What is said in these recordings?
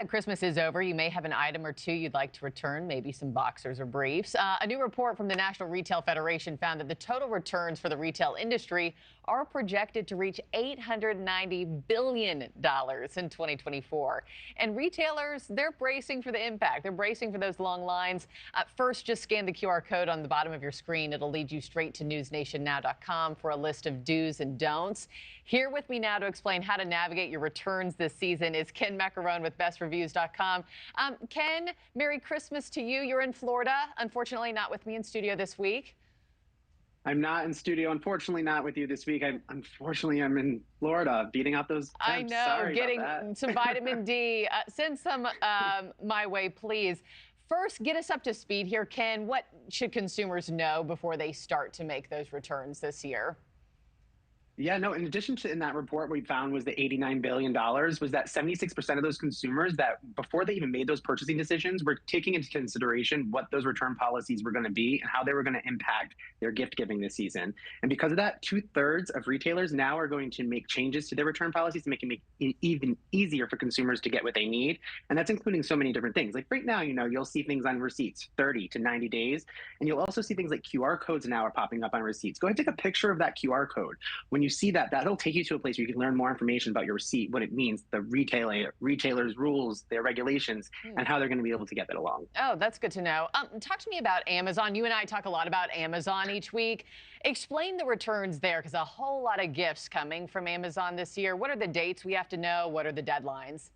Christmas is over. You may have an item or two you'd like to return, maybe some boxers or briefs. A new report from the National Retail Federation found that the total returns for the retail industry are projected to reach $890 billion in 2024. And retailers, they're bracing for the impact. They're bracing for those long lines. First, just scan the QR code on the bottom of your screen. It'll lead you straight to newsnationnow.com for a list of do's and don'ts. Here with me now to explain how to navigate your returns this season is Ken Maccarone with bestreviews.com. Ken, Merry Christmas to you. You're in Florida. Unfortunately, not with me in studio this week. I'm not in studio, unfortunately not with you this week. Unfortunately, I'm in Florida beating out those temps. I know, Sorry getting about that. some vitamin D. Send some my way, please. First, get us up to speed here, Ken. What should consumers know before they start to make those returns this year? Yeah, no, in addition to in that report, what we found was the $89 billion was that 76% of those consumers that before they even made those purchasing decisions were taking into consideration what those return policies were going to be and how they were going to impact their gift giving this season. And because of that, 2/3 of retailers now are going to make changes to their return policies to make it even easier for consumers to get what they need. And that's including so many different things. Like right now, you'll see things on receipts 30 to 90 days. And you'll also see things like QR codes now are popping up on receipts. Go ahead and take a picture of that QR code. When you see that, that'll take you to a place where you can learn more information about your receipt, what it means, the retailers' rules, their regulations, and how they're going to be able to get that along. Oh, that's good to know. Talk to me about Amazon. You and I talk a lot about Amazon each week. Explain the returns there, because a whole lot of gifts coming from Amazon this year. What are the dates we have to know? What are the deadlines?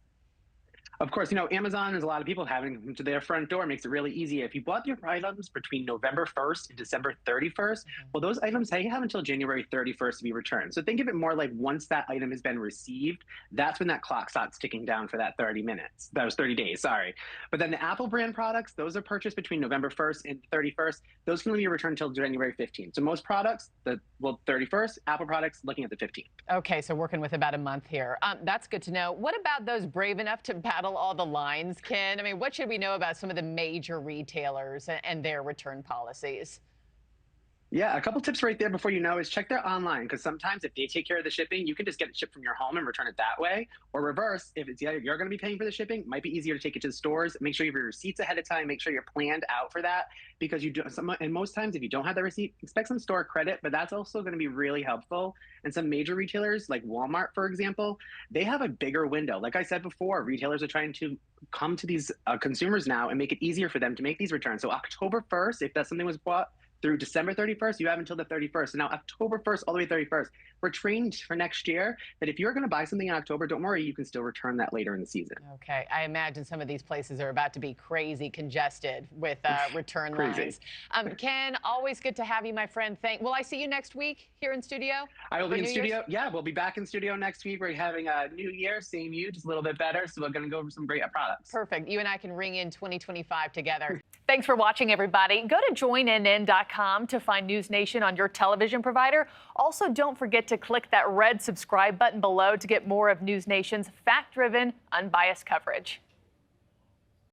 Of course, Amazon, as a lot of people having them to their front door, makes it really easy. If you bought your items between November 1st and December 31st, well, those items, they have until January 31st to be returned. So think of it more like once that item has been received, that's when that clock starts ticking down for that 30 minutes. That was 30 days, sorry. But then the Apple brand products, those are purchased between November 1st and 31st. Those can only be returned until January 15th. So most products, 31st, Apple products looking at the 15th. Okay, so working with about a month here. That's good to know. What about those brave enough to battle all the lines, Ken? I mean, what should we know about some of the major retailers and their return policies? Yeah, a couple tips right there before is check their online, because sometimes if they take care of the shipping, you can just get it shipped from your home and return it that way. Or reverse, if it's you're going to be paying for the shipping, it might be easier to take it to the stores. Make sure you have your receipts ahead of time. Make sure you're planned out for that, because and most times if you don't have the receipt, expect some store credit, but that's also going to be really helpful. And some major retailers like Walmart, for example, they have a bigger window. Like I said before, retailers are trying to come to these consumers now and make it easier for them to make these returns. So October 1st, if that something was bought through December 31st, you have until the 31st. So now October 1st all the way to 31st, we're trained for next year that if you're going to buy something in October, don't worry, you can still return that later in the season. Okay, I imagine some of these places are about to be crazy congested with return lines. Ken, always good to have you, my friend. Will I see you next week here in studio? I will be in studio. Yeah, we'll be back in studio next week. We're having a new year, same you, just a little bit better. So we're going to go over some great products. Perfect. You and I can ring in 2025 together. Thanks for watching, everybody. Go to joinnn.com to find News Nation on your television provider. Also, don't forget to click that red subscribe button below to get more of News Nation's fact-driven, unbiased coverage.